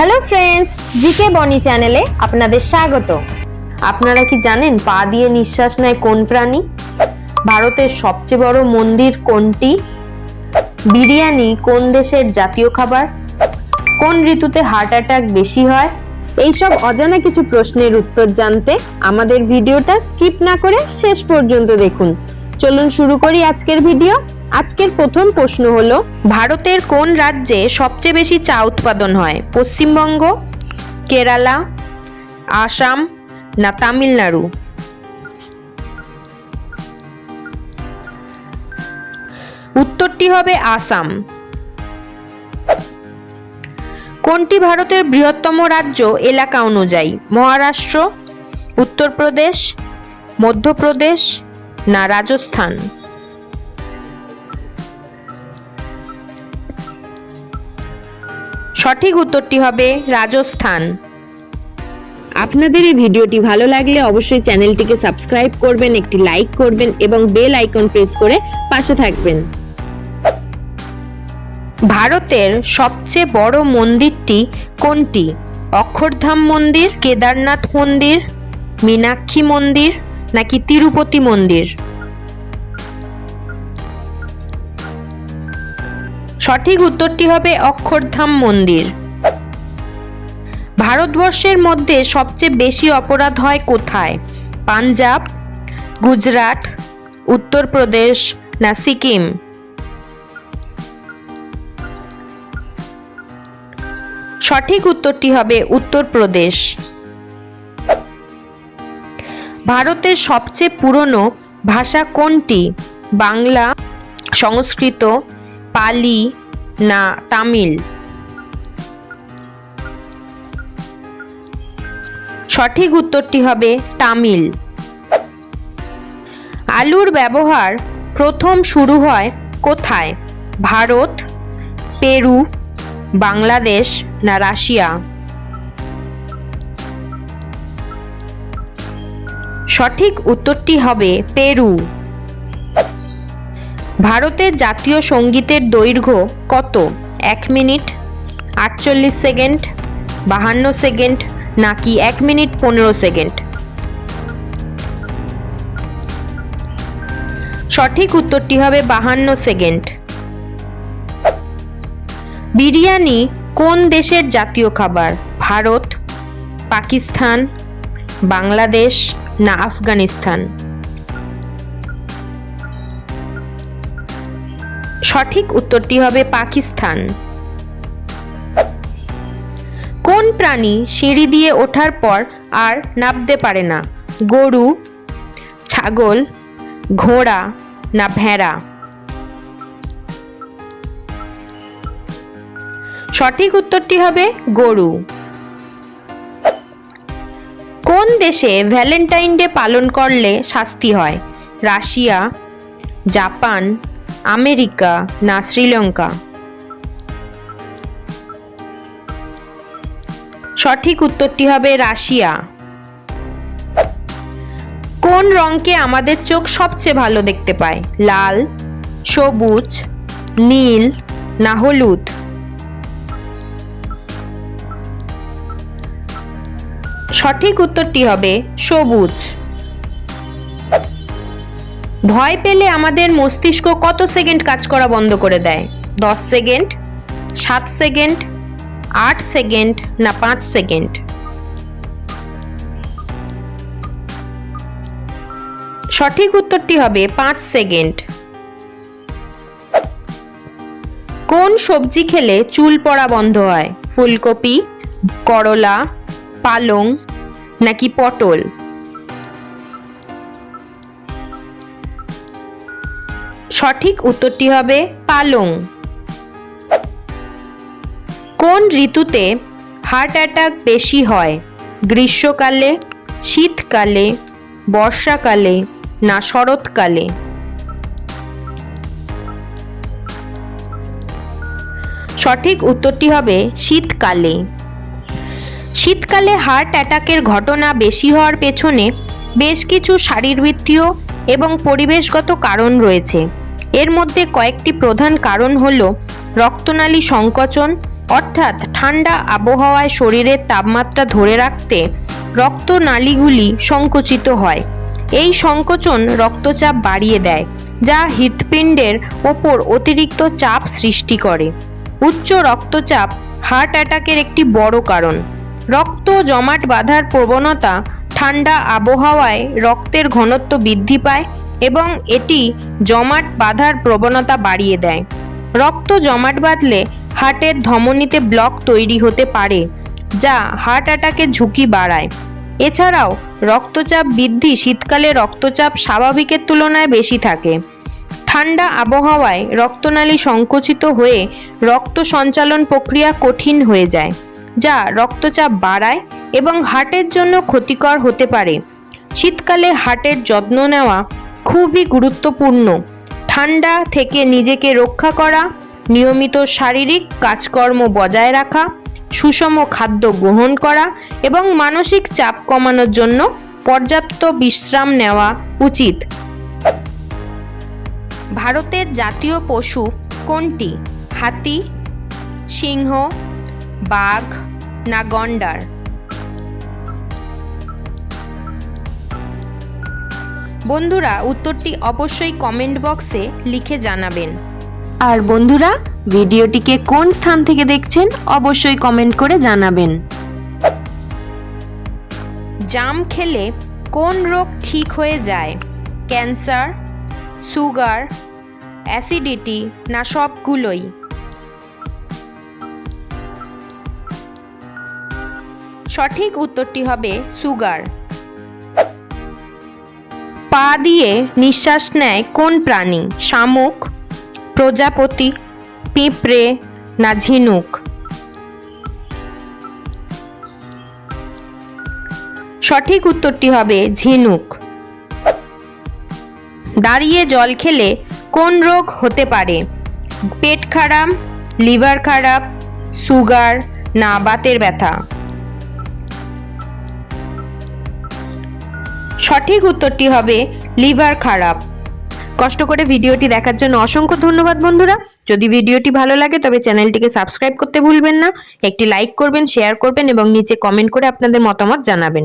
Hello friends, GK বনি চ্যানেলে আপনাদের স্বাগত। আপনারা কি জানেন পা দিয়ে নিঃশ্বাস নেয় কোন প্রাণী? ভারতের সবচেয়ে বড় মন্দির কোনটি? বিরিয়ানি কোন দেশের জাতীয় খাবার? কোন ঋতুতে হার্ট অ্যাটাক বেশি হয়? এইসব অজানা কিছু প্রশ্নের উত্তর জানতে আমাদের ভিডিওটা স্কিপ না করে শেষ পর্যন্ত দেখুন। চলুন শুরু করি আজকের ভিডিও। আজকের প্রথম প্রশ্ন হলো, ভারতের কোন রাজ্যে সবচেয়ে বেশি চা উৎপাদন হয়? পশ্চিমবঙ্গ, কেরালা, আসাম না তামিলনাড়ু? উত্তরটি হবে আসাম। কোনটি ভারতের বৃহত্তম রাজ্য এলাকা অনুযায়ী? মহারাষ্ট্র, উত্তরপ্রদেশ, মধ্যপ্রদেশ না রাজস্থান? সঠিক উত্তরটি হবে রাজস্থান। আপনাদের এই ভিডিওটি ভালো লাগলে অবশ্যই চ্যানেলটিকে সাবস্ক্রাইব করবেন, একটি লাইক করবেন এবং বেল আইকন প্রেস করে পাশে থাকবেন। ভারতের সবচেয়ে বড় মন্দিরটি কোনটি? অক্ষরধাম মন্দির, কেদারনাথ মন্দির, মীনাক্ষী মন্দির নাকি তিরুপতি মন্দির? সঠিক উত্তরটি হবে অক্ষরধাম মন্দির। ভারতবর্ষের মধ্যে সবচেয়ে বেশি অপরাধ হয় কোথায়? পাঞ্জাব, গুজরাট, উত্তরপ্রদেশ না সিকিম? সঠিক উত্তরটি হবে উত্তরপ্রদেশ। ভারতের সবচেয়ে পুরনো ভাষা কোনটি? বাংলা, সংস্কৃত, পালি না তামিল? সঠিক উত্তরটি হবে তামিল। আলুর ব্যবহার প্রথম শুরু হয় কোথায়? ভারত, পেরু, বাংলাদেশ না রাশিয়া? সঠিক উত্তরটি হবে পেরু। ভারতের জাতীয় সঙ্গীতের দৈর্ঘ্য কত? 1 মিনিট, 48 সেকেন্ড, 52 সেকেন্ড নাকি 1 মিনিট 15 সেকেন্ড? সঠিক উত্তরটি হবে 52 সেকেন্ড। বিরিয়ানি কোন দেশের জাতীয় খাবার? ভারত, পাকিস্তান, বাংলাদেশ না আফগানিস্তান? সঠিক উত্তরটি হবে পাকিস্তান। কোন প্রাণী সিঁড়ি দিয়ে ওঠার পর আর নামতে পারে না? গরু, ছাগল, ঘোড়া না ভেড়া? সঠিক উত্তরটি হবে গরু। কোন দেশে ভ্যালেন্টাইন ডে পালন করলে শাস্তি হয়? রাশিয়া, জাপান, আমেরিকা না শ্রীলঙ্কা? সঠিক উত্তরটি হবে রাশিয়া। কোন রঙকে আমাদের চোখ সবচেয়ে ভালো দেখতে পায়? লাল, সবুজ, নীল না হলুদ? সঠিক উত্তরটি হবে সবুজ। ভয় পেলে আমাদের মস্তিষ্ক কত সেকেন্ড কাজ করা বন্ধ করে দেয়? 10 সেকেন্ড, 7 সেকেন্ড, 8 সেকেন্ড না 5 সেকেন্ড? সঠিক উত্তরটি হবে 5 সেকেন্ড। কোন সবজি খেলে চুল পড়া বন্ধ হয়? ফুলকপি, করলা, পালং নাকি পটল? সঠিক উত্তরটি হবে পালং। কোন ঋতুতে হার্ট অ্যাটাক বেশি হয়? গ্রীষ্মকালে, শীতকালে, বর্ষাকালে না শরৎকালে? সঠিক উত্তরটি হবে শীতকালে। শীতকালে হার্ট অ্যাটাকের ঘটনা বেশি হওয়ার পেছনে বেশ কিছু শারীরবৃত্তীয় এবং পরিবেশগত কারণ রয়েছে। এর মধ্যে কয়েকটি প্রধান কারণ হল রক্তনালী সংকোচন, অর্থাৎ ঠান্ডা আবহাওয়ায় শরীরের তাপমাত্রা ধরে রাখতে রক্তনালীগুলি সংকুচিত হয়। এই সংকোচন রক্তচাপ বাড়িয়ে দেয়, যা হৃৎপিণ্ডের ওপর অতিরিক্ত চাপ সৃষ্টি করে। উচ্চ রক্তচাপ হার্ট অ্যাটাকের একটি বড় কারণ। রক্ত জমাট বাঁধার প্রবণতা ঠান্ডা আবহাওয়ায় রক্তের ঘনত্ব বৃদ্ধি পায় এবং এটি জমাট বাঁধার প্রবণতা বাড়িয়ে দেয়। রক্ত জমাট বাঁধলে হার্টের ধমনীতে ব্লক তৈরি হতে পারে, যা হার্ট অ্যাটাকের ঝুঁকি বাড়ায়। এছাড়াও রক্তচাপ বৃদ্ধি শীতকালে রক্তচাপ স্বাভাবিকের তুলনায় বেশি থাকে। ঠান্ডা আবহাওয়ায় রক্তনালী সংকুচিত হয়ে রক্ত সঞ্চালন প্রক্রিয়া কঠিন হয়ে যায়, যা রক্তচাপ বাড়ায় এবং হার্টের জন্য ক্ষতিকর হতে পারে। শীতকালে হার্টের যত্ন নেওয়া খুবই গুরুত্বপূর্ণ। ঠান্ডা থেকে নিজেকে রক্ষা করা, নিয়মিত শারীরিক কাজকর্ম বজায় রাখা, সুষম খাদ্য গ্রহণ করা এবং মানসিক চাপ কমানোর জন্য পর্যাপ্ত বিশ্রাম নেওয়া উচিত। ভারতের জাতীয় পশু কোনটি? হাতি, সিংহ, বাঘ না গন্ডার? বন্ধুরা, উত্তরটি অবশ্যই কমেন্ট বক্সে লিখে জানাবেন। আর বন্ধুরা, ভিডিওটিকে কোন স্থান থেকে দেখছেন অবশ্যই কমেন্ট করে জানাবেন। জাম খেলে কোন রোগ ঠিক হয়ে যায়? ক্যান্সার, সুগার, অ্যাসিডিটি না সবগুলোই? সঠিক উত্তরটি হবে সুগার। পা দিয়ে নিঃশ্বাস নেয় কোন প্রাণী? শামুক, প্রজাপতি, পিঁপড়ে না ঝিনুক? সঠিক উত্তরটি হবে ঝিনুক। দাঁড়িয়ে জল খেলে কোন রোগ হতে পারে? পেট খারাপ, লিভার খারাপ, সুগার না বাতের ব্যথা? সঠিক উত্তরটি হবে লিভার খারাপ। কষ্ট করে ভিডিওটি দেখার জন্য অসংখ্য ধন্যবাদ বন্ধুরা। যদি ভিডিওটি ভালো লাগে তবে চ্যানেলটিকে সাবস্ক্রাইব করতে ভুলবেন না। একটি লাইক করবেন, শেয়ার করবেন এবং নিচে কমেন্ট করে আপনাদের মতামত জানাবেন।